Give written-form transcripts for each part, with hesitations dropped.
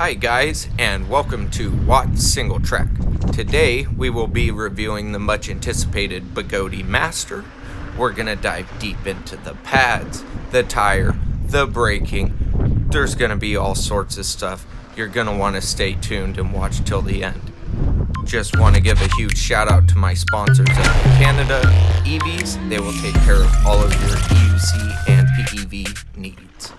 Hi guys, and welcome to Watt's Single Track. Today we will be reviewing the much anticipated Begode Master. We're going to dive deep into the pads, the tire, the braking. There's going to be all sorts of stuff. You're going to want to stay tuned and watch till the end. Just want to give a huge shout out to my sponsors at Canada EVs. They will take care of all of your EUC and PEV needs.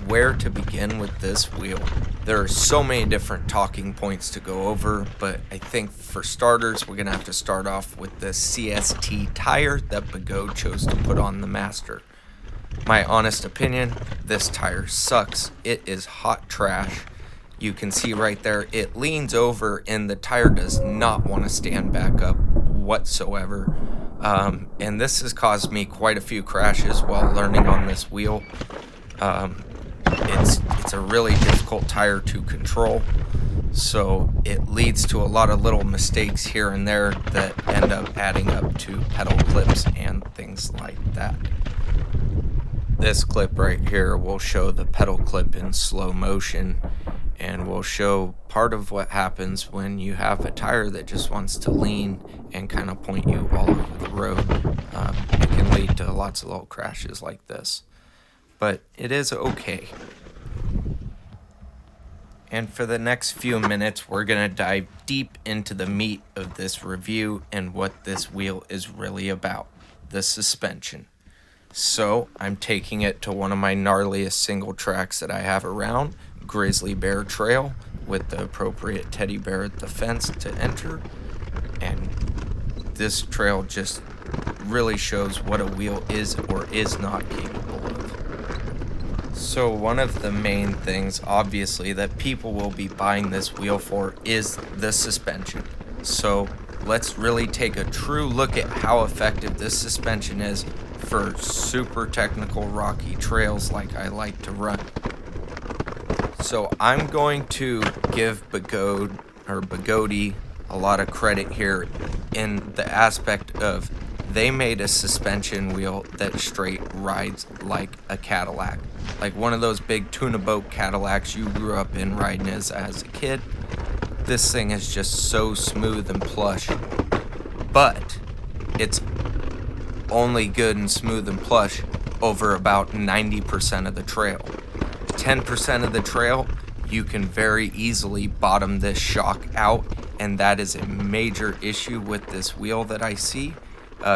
Where to begin with this wheel? There are so many different talking points to go over, but I think for starters we're gonna have to start off with the Cst Tire that Begode chose to put on the Master. My honest opinion, this tire sucks. It is hot trash. You can see right there it leans over and the tire does not want to stand back up whatsoever. And this has caused me quite a few crashes while learning on this wheel. It's a really difficult tire to control, so it leads to a lot of little mistakes here and there that end up adding up to pedal clips and things like that. This clip right here will show the pedal clip in slow motion and will show part of what happens when you have a tire that just wants to lean and kind of point you all over the road. It can lead to lots of little crashes like this, but it is okay. And for the next few minutes, we're going to dive deep into the meat of this review and what this wheel is really about, the suspension. So I'm taking it to one of my gnarliest single tracks that I have around, Grizzly Bear Trail, with the appropriate teddy bear at the fence to enter. And this trail just really shows what a wheel is or is not capable of. So one of the main things, obviously, that people will be buying this wheel for is the suspension. So let's really take a true look at how effective this suspension is for super technical rocky trails like I like to run. So I'm going to give Begode a lot of credit here in the aspect of they made a suspension wheel that straight rides like a Cadillac. Like one of those big tuna boat Cadillacs you grew up in riding as a kid. This thing is just so smooth and plush. But it's only good and smooth and plush over about 90% of the trail. 10% of the trail, you can very easily bottom this shock out, and that is a major issue with this wheel that I see.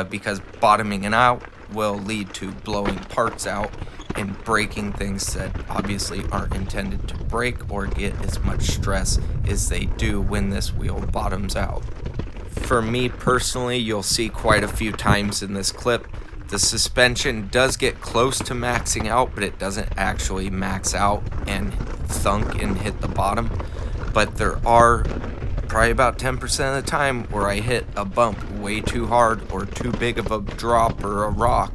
Because bottoming it out will lead to blowing parts out and breaking things that obviously aren't intended to break or get as much stress as they do when this wheel bottoms out. For me personally, you'll see quite a few times in this clip, the suspension does get close to maxing out, but it doesn't actually max out and thunk and hit the bottom. But there are probably about 10% of the time where I hit a bump way too hard or too big of a drop or a rock,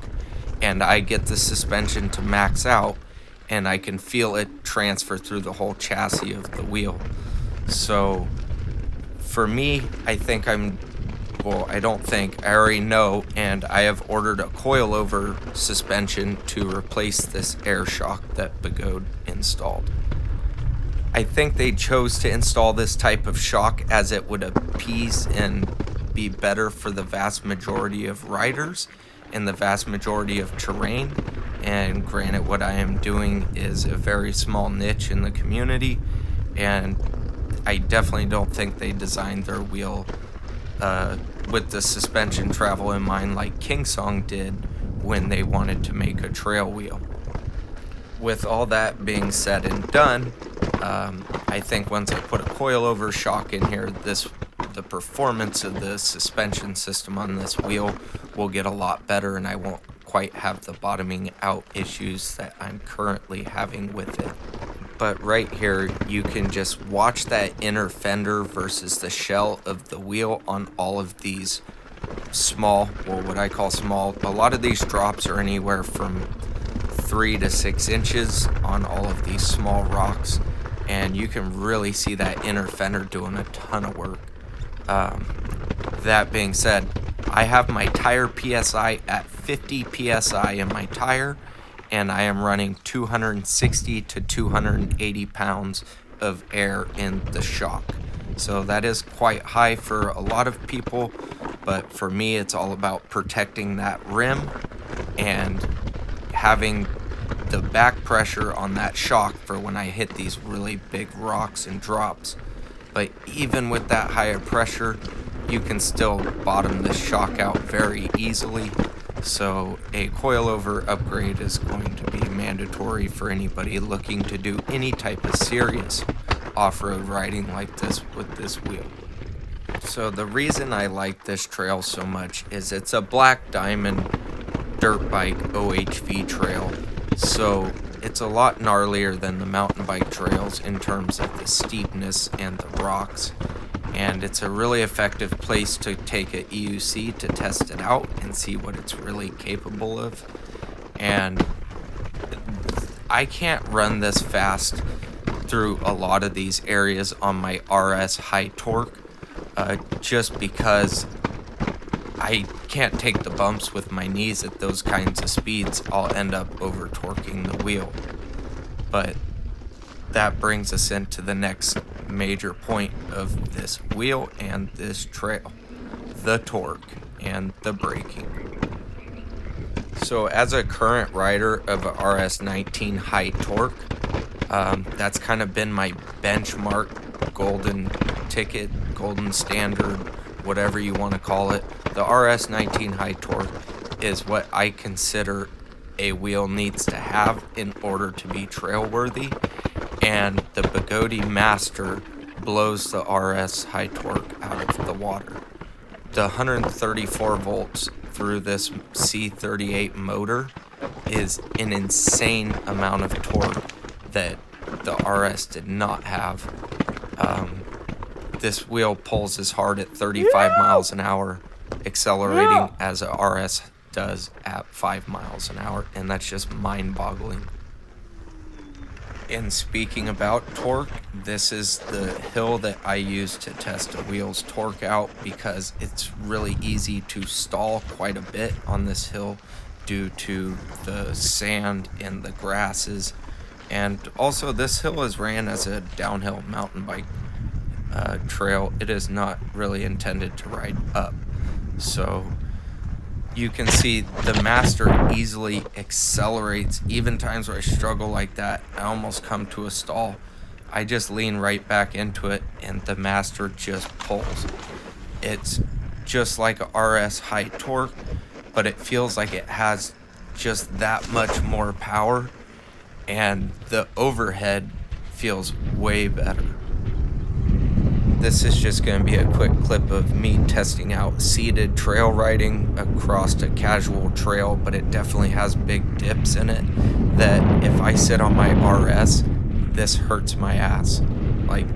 and I get the suspension to max out and I can feel it transfer through the whole chassis of the wheel. So for me, I already know, and I have ordered a coilover suspension to replace this air shock that Begode installed. I think they chose to install this type of shock as it would appease and be better for the vast majority of riders and the vast majority of terrain. And granted, what I am doing is a very small niche in the community, and I definitely don't think they designed their wheel with the suspension travel in mind like Kingsong did when they wanted to make a trail wheel. With all that being said and done, I think once I put a coilover shock in here, the performance of the suspension system on this wheel will get a lot better, and I won't quite have the bottoming out issues that I'm currently having with it. But right here, you can just watch that inner fender versus the shell of the wheel on all of these small, well, what I call small. A lot of these drops are anywhere from 3 to 6 inches on all of these small rocks, and you can really see that inner fender doing a ton of work. That being said, I have my tire PSI at 50 PSI in my tire, and I am running 260 to 280 pounds of air in the shock. So that is quite high for a lot of people, but for me it's all about protecting that rim and having the back pressure on that shock for when I hit these really big rocks and drops. But even with that higher pressure, you can still bottom this shock out very easily. So a coilover upgrade is going to be mandatory for anybody looking to do any type of serious off-road riding like this with this wheel. So the reason I like this trail so much is it's a black diamond dirt bike OHV trail. So it's a lot gnarlier than the mountain bike trails in terms of the steepness and the rocks. And it's a really effective place to take a EUC to test it out and see what it's really capable of. And I can't run this fast through a lot of these areas on my RS high torque, just because I can't take the bumps with my knees at those kinds of speeds. I'll end up over torquing the wheel. But that brings us into the next major point of this wheel and this trail: the torque and the braking. So as a current rider of a RS19 high torque, that's kind of been my benchmark, golden ticket, golden standard, whatever you want to call it. The RS19 high torque is what I consider a wheel needs to have in order to be trail worthy, and the Begode Master blows the RS high torque out of the water. The 134 volts through this C38 motor is an insane amount of torque that the RS did not have. This wheel pulls as hard at 35 miles an hour, accelerating as a RS does at 5 miles an hour, and that's just mind-boggling. And speaking about torque, this is the hill that I use to test a wheel's torque out, because it's really easy to stall quite a bit on this hill due to the sand and the grasses. And also, this hill is ran as a downhill mountain bike trail. It is not really intended to ride up. So you can see the Master easily accelerates. Even times where I struggle like that, I almost come to a stall, I just lean right back into it and the Master just pulls. It's just like a RS high torque, but it feels like it has just that much more power, and the overhead feels way better. This is just going to be a quick clip of me testing out seated trail riding across a casual trail, but it definitely has big dips in it that if I sit on my RS, this hurts my ass. Like,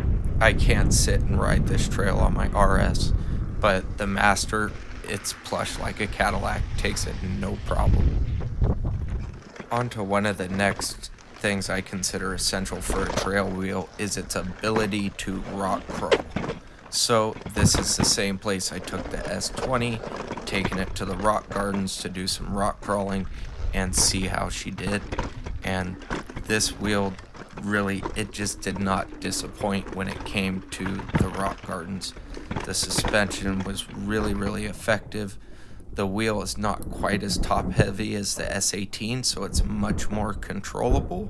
I can't sit and ride this trail on my RS, but the Master, it's plush like a Cadillac, takes it no problem. On to one of the next things I consider essential for a trail wheel is its ability to rock crawl. So this is the same place I took the S20, taking it to the rock gardens to do some rock crawling and see how she did. And this wheel really, it just did not disappoint when it came to the rock gardens. The suspension was really effective. The wheel is not quite as top heavy as the S18, so it's much more controllable,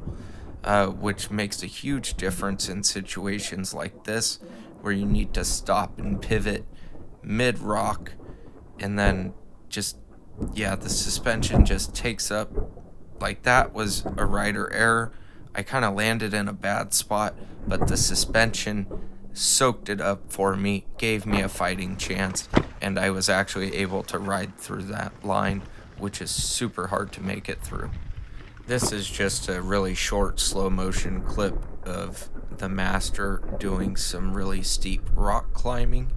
which makes a huge difference in situations like this, where you need to stop and pivot mid-rock, and then just, yeah, the suspension just takes up. Like, that was a rider error. I kind of landed in a bad spot, but the suspension soaked it up for me, gave me a fighting chance, and I was actually able to ride through that line, which is super hard to make it through. This is just a really short slow motion clip of the Master doing some really steep rock climbing.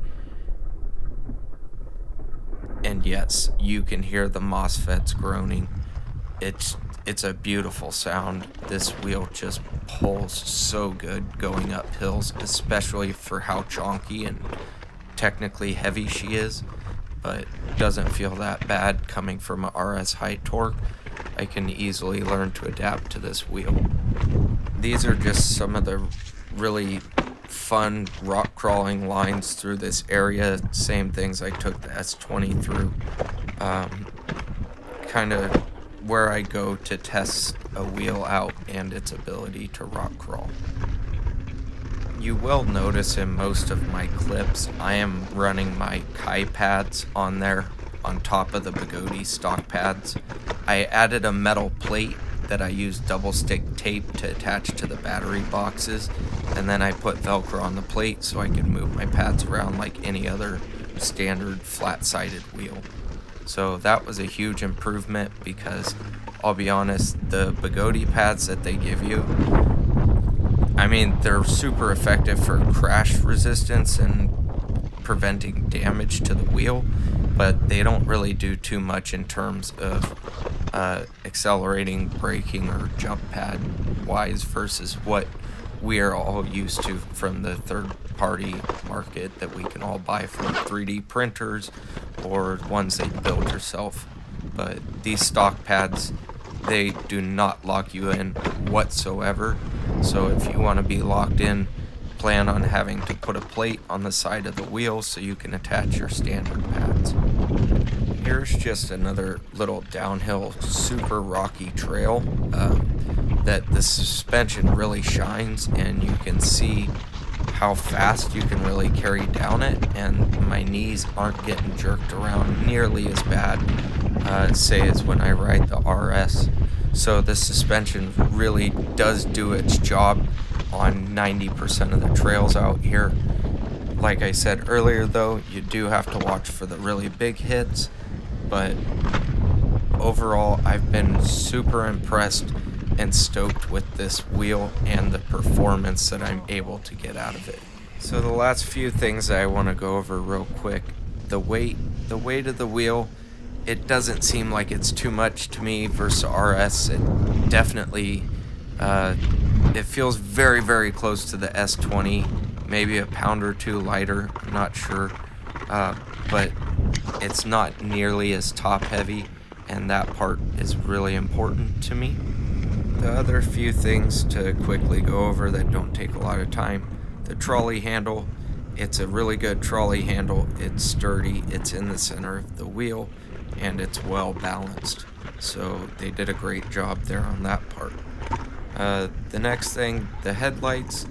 And yes, you can hear the MOSFETs groaning. It's a beautiful sound. This wheel just pulls so good going up hills, especially for how chonky and technically heavy she is, but doesn't feel that bad coming from a RS high torque. I can easily learn to adapt to this wheel. These are just some of the really fun rock crawling lines through this area. Same things I took the S20 through. Kind of where I go to test a wheel out and its ability to rock crawl. You will notice in most of my clips, I am running my Kai pads on there on top of the Begode stock pads. I added a metal plate that I used double stick tape to attach to the battery boxes, and then I put Velcro on the plate so I can move my pads around like any other standard flat-sided wheel. So that was a huge improvement because I'll be honest, the Begode pads that they give you, I mean, they're super effective for crash resistance and preventing damage to the wheel, but they don't really do too much in terms of accelerating, braking, or jump pad wise versus what we are all used to from the third-party market that we can all buy from 3D printers or ones that you build yourself. But these stock pads, they do not lock you in whatsoever. So if you want to be locked in, plan on having to put a plate on the side of the wheel so you can attach your standard pads. Here's just another little downhill, super rocky trail that the suspension really shines, and you can see how fast you can really carry down it, and my knees aren't getting jerked around nearly as bad, say, as when I ride the RS. So the suspension really does do its job on 90% of the trails out here. Like I said earlier though, you do have to watch for the really big hits, but overall I've been super impressed and stoked with this wheel and the performance that I'm able to get out of it. So the last few things I want to go over real quick. The weight of the wheel, it doesn't seem like it's too much to me versus RS. It definitely, it feels very, very close to the S20, maybe a pound or two lighter, I'm not sure, but it's not nearly as top heavy, and that part is really important to me. The other few things to quickly go over that don't take a lot of time. The trolley handle, it's a really good trolley handle. It's sturdy, it's in the center of the wheel, and it's well balanced. So they did a great job there on that part. The next thing, the headlights,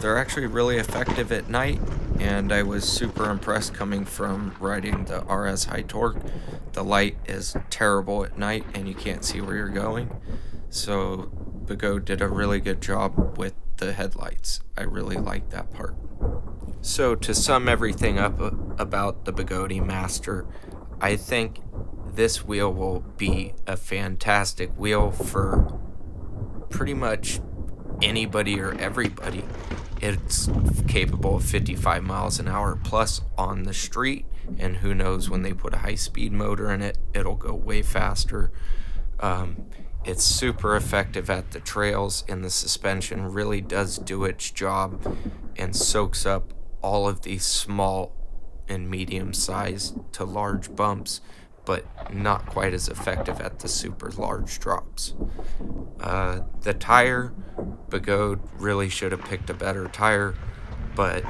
they're actually really effective at night, and I was super impressed coming from riding the RS High Torque. The light is terrible at night and you can't see where you're going. So Begode did a really good job with the headlights. I really like that part. So to sum everything up about the Begode Master, I think this wheel will be a fantastic wheel for pretty much anybody or everybody. It's capable of 55 miles an hour plus on the street, and who knows, when they put a high-speed motor in it, it'll go way faster. It's super effective at the trails, and the suspension really does do its job and soaks up all of these small and medium-sized to large bumps, but not quite as effective at the super large drops. The tire, Begode really should have picked a better tire, but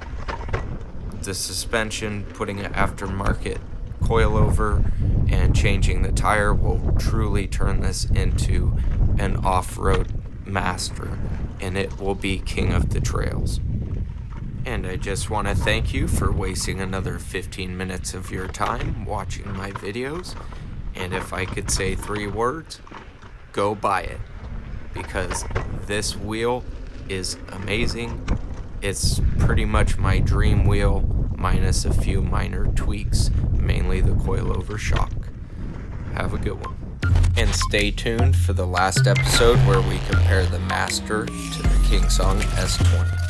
the suspension, putting an aftermarket coilover and changing the tire will truly turn this into an off-road master, and it will be king of the trails. And I just want to thank you for wasting another 15 minutes of your time watching my videos. And if I could say 3 words, go buy it. Because this wheel is amazing. It's pretty much my dream wheel, minus a few minor tweaks, mainly the coilover shock. Have a good one. And stay tuned for the last episode where we compare the Master to the Kingsong S20.